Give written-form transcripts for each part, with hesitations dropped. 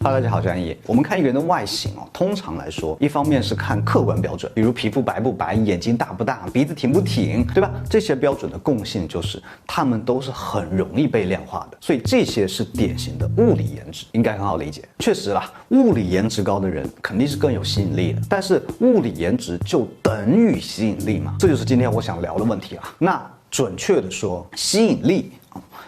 Hello， 大家好，我是安怡。我们看一个人的外形通常来说，一方面是看客观标准，比如皮肤白不白、眼睛大不大、鼻子挺不挺，对吧？这些标准的共性就是它们都是很容易被量化的，所以这些是典型的物理颜值，应该很好理解。确实啦，物理颜值高的人肯定是更有吸引力的，但是物理颜值就等于吸引力吗？这就是今天我想聊的问题啊。那准确的说，吸引力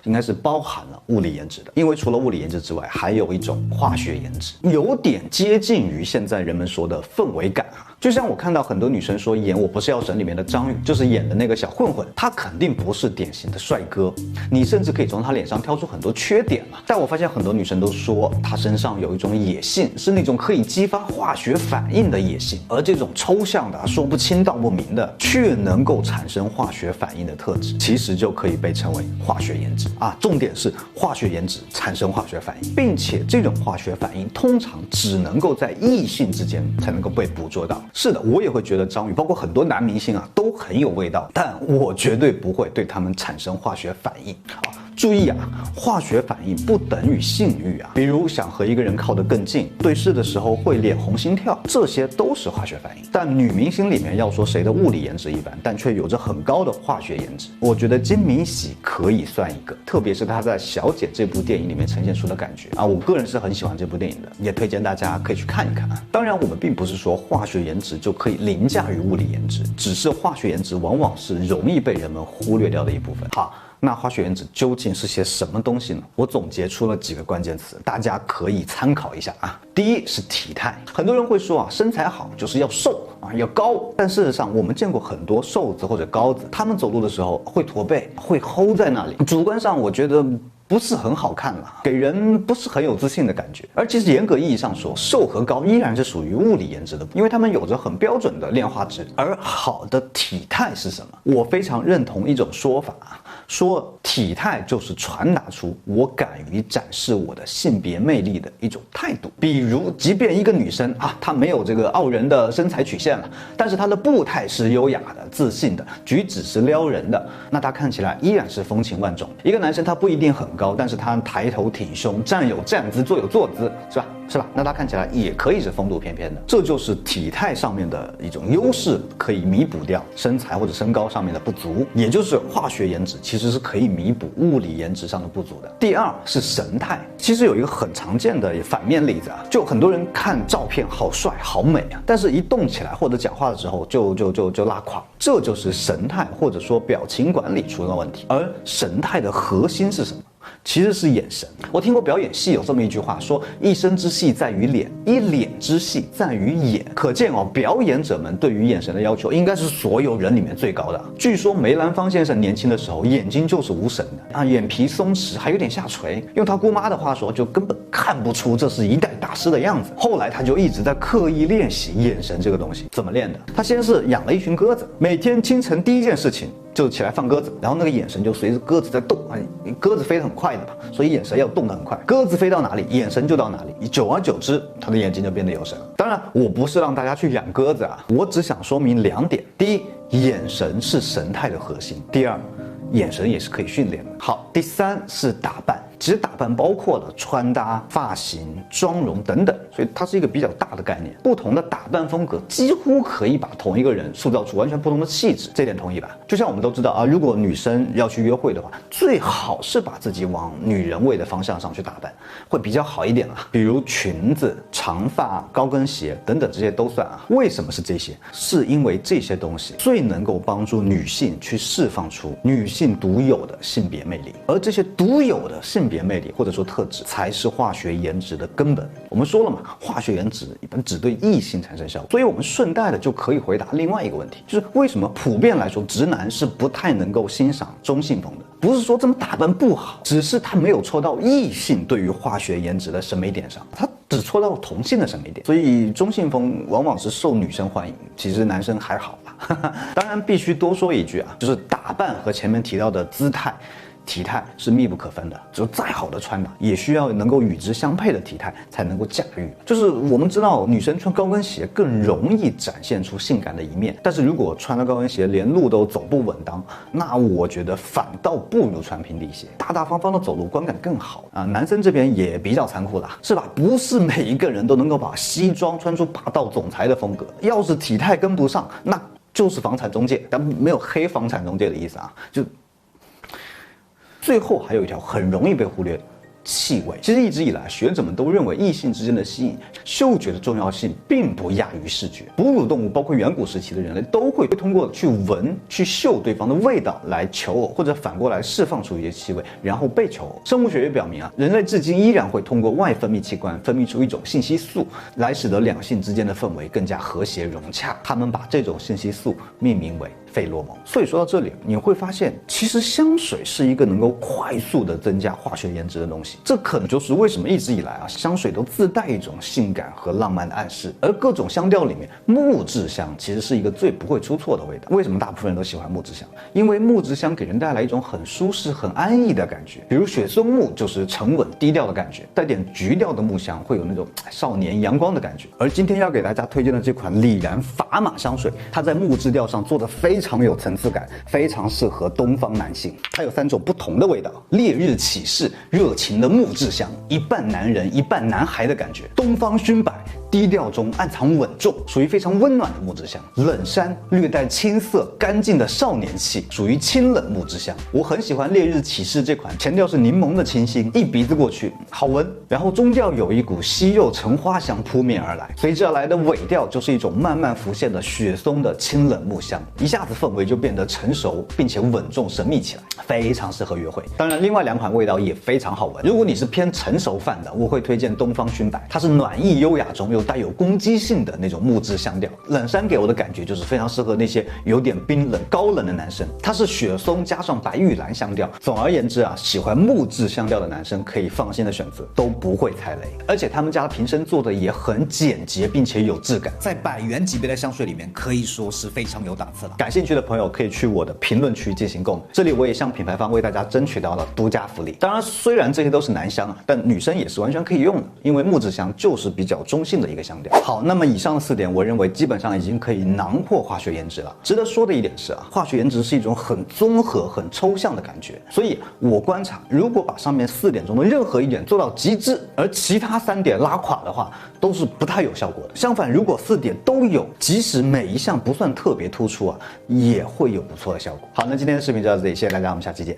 应该是包含了物理颜值的，因为除了物理颜值之外，还有一种化学颜值，有点接近于现在人们说的氛围感啊。就像我看到很多女生说演《我不是药神》里面的张宇，就是演的那个小混混，他肯定不是典型的帅哥，你甚至可以从他脸上挑出很多缺点了。但我发现很多女生都说他身上有一种野性，是那种可以激发化学反应的野性，而这种抽象的、说不清道不明的，却能够产生化学反应的特质，其实就可以被称为化学颜值啊。重点是化学颜值产生化学反应，并且这种化学反应通常只能够在异性之间才能够被捕捉到。是的，我也会觉得张宇，包括很多男明星啊，都很有味道，但我绝对不会对他们产生化学反应啊。注意啊，化学反应不等于性欲啊。比如想和一个人靠得更近，对视的时候会脸红心跳，这些都是化学反应。但女明星里面要说谁的物理颜值一般，但却有着很高的化学颜值，我觉得金敏喜可以算一个，特别是她在《小姐》这部电影里面呈现出的感觉啊，我个人是很喜欢这部电影的，也推荐大家可以去看一看啊。当然，我们并不是说化学颜值就可以凌驾于物理颜值，只是化学颜值往往是容易被人们忽略掉的一部分。好。那化学颜值究竟是些什么东西呢？我总结出了几个关键词，大家可以参考一下啊。第一是体态，很多人会说啊，身材好就是要瘦啊，要高。但事实上，我们见过很多瘦子或者高子，他们走路的时候会驼背，会齁在那里。主观上我觉得不是很好看了，给人不是很有自信的感觉。而其实严格意义上说，瘦和高依然是属于物理颜值的，因为它们有着很标准的量化值。而好的体态是什么？我非常认同一种说法啊，说体态就是传达出我敢于展示我的性别魅力的一种态度。比如，即便一个女生啊，她没有这个傲人的身材曲线了，但是她的步态是优雅的、自信的，举止是撩人的，那她看起来依然是风情万种。一个男生他不一定很高，但是他抬头挺胸，站有站姿，坐有坐姿，是吧？那他看起来也可以是风度翩翩的。这就是体态上面的一种优势，可以弥补掉身材或者身高上面的不足，也就是化学颜值其实是可以弥补物理颜值上的不足的。第二是神态，其实有一个很常见的反面例子啊，就很多人看照片好帅好美啊，但是一动起来或者讲话的时候就拉垮，这就是神态或者说表情管理出了问题。而神态的核心是什么？其实是眼神。我听过表演系有这么一句话，说一身之戏在于脸，一脸之戏在于眼。可见表演者们对于眼神的要求应该是所有人里面最高的。据说梅兰芳先生年轻的时候眼睛就是无神的啊，眼皮松弛，还有点下垂。用他姑妈的话说，就根本看不出这是一代大师的样子。后来他就一直在刻意练习眼神这个东西。怎么练的？他先是养了一群鸽子，每天清晨第一件事情就起来放鸽子，然后那个眼神就随着鸽子在动啊，鸽子飞得很快的嘛，所以眼神要动得很快，鸽子飞到哪里，眼神就到哪里，久而久之，他的眼睛就变得有神了。当然，我不是让大家去养鸽子啊，我只想说明两点：第一，眼神是神态的核心；第二，眼神也是可以训练的。好，第三是打扮。其实打扮包括了穿搭、发型、妆容等等，所以它是一个比较大的概念。不同的打扮风格几乎可以把同一个人塑造出完全不同的气质，这点同意吧？就像我们都知道啊，如果女生要去约会的话，最好是把自己往女人味的方向上去打扮，会比较好一点啊。比如裙子、长发、高跟鞋等等，这些都算啊。为什么是这些？是因为这些东西最能够帮助女性去释放出女性独有的性别魅力，而这些独有的性别魅力或者说特质才是化学颜值的根本。我们说了嘛，化学颜值一般只对异性产生效果，所以我们顺带的就可以回答另外一个问题，就是为什么普遍来说直男是不太能够欣赏中性风的？不是说这么打扮不好，只是他没有戳到异性对于化学颜值的审美点上，他只戳到同性的审美点，所以中性风往往是受女生欢迎，其实男生还好吧。当然必须多说一句啊，就是打扮和前面提到的姿态体态是密不可分的，就再好的穿搭也需要能够与之相配的体态才能够驾驭。就是我们知道女生穿高跟鞋更容易展现出性感的一面，但是如果穿了高跟鞋连路都走不稳当，那我觉得反倒不如穿平底鞋，大大方方的走路观感更好啊。男生这边也比较残酷啦，是吧？不是每一个人都能够把西装穿出霸道总裁的风格，要是体态跟不上，那就是房产中介，但没有黑房产中介的意思啊。就最后还有一条很容易被忽略的。气味，其实一直以来，学者们都认为异性之间的吸引，嗅觉的重要性并不亚于视觉。哺乳动物，包括远古时期的人类，都会通过去闻、去嗅对方的味道来求偶，或者反过来释放出一些气味，然后被求偶。生物学也表明啊，人类至今依然会通过外分泌器官分泌出一种信息素，来使得两性之间的氛围更加和谐融洽。他们把这种信息素命名为费洛蒙。所以说到这里，你会发现，其实香水是一个能够快速的增加化学颜值的东西。这可能就是为什么一直以来啊，香水都自带一种性感和浪漫的暗示。而各种香调里面，木质香其实是一个最不会出错的味道。为什么大部分人都喜欢木质香？因为木质香给人带来一种很舒适、很安逸的感觉。比如雪松木就是沉稳低调的感觉，带点橘调的木香会有那种少年阳光的感觉。而今天要给大家推荐的这款李然砝码香水，它在木质调上做得非常有层次感，非常适合东方男性。它有3种不同的味道：烈日启示，热情的木质香，一半男人一半男孩的感觉；东方熏柏，低调中暗藏稳重，属于非常温暖的木质香；冷杉，略带青涩干净的少年气，属于清冷木质香。我很喜欢烈日启示这款，前调是柠檬的清新，一鼻子过去好闻，然后中调有一股西柚橙花香扑面而来，随之而来的尾调就是一种慢慢浮现的雪松的清冷木香，一下子氛围就变得成熟并且稳重神秘起来，非常适合约会。当然另外2款味道也非常好闻，如果你是偏成熟范的，我会推荐东方熏柏，它是暖意优雅中又带有攻击性的那种木质香调。冷杉给我的感觉就是非常适合那些有点冰冷高冷的男生，它是雪松加上白玉兰香调。总而言之啊，喜欢木质香调的男生可以放心的选择，都不会踩雷。而且他们家的瓶身做的也很简洁并且有质感，在100元级别的香水里面可以说是非常有档次了。感兴趣的朋友可以去我的评论区进行购买，这里我也向品牌方为大家争取到了独家福利。当然虽然这些都是男香啊，但女生也是完全可以用的，因为木质香就是比较中性的一个香调。好，那么以上的4点我认为基本上已经可以囊括化学颜值了。值得说的一点是啊，化学颜值是一种很综合很抽象的感觉，所以我观察，如果把上面4点中的任何一点做到极致，而其他3点拉垮的话，都是不太有效果的。相反，如果4点都有，即使每一项不算特别突出啊，也会有不错的效果。好，那今天的视频就到这里，谢谢大家，我们下期见。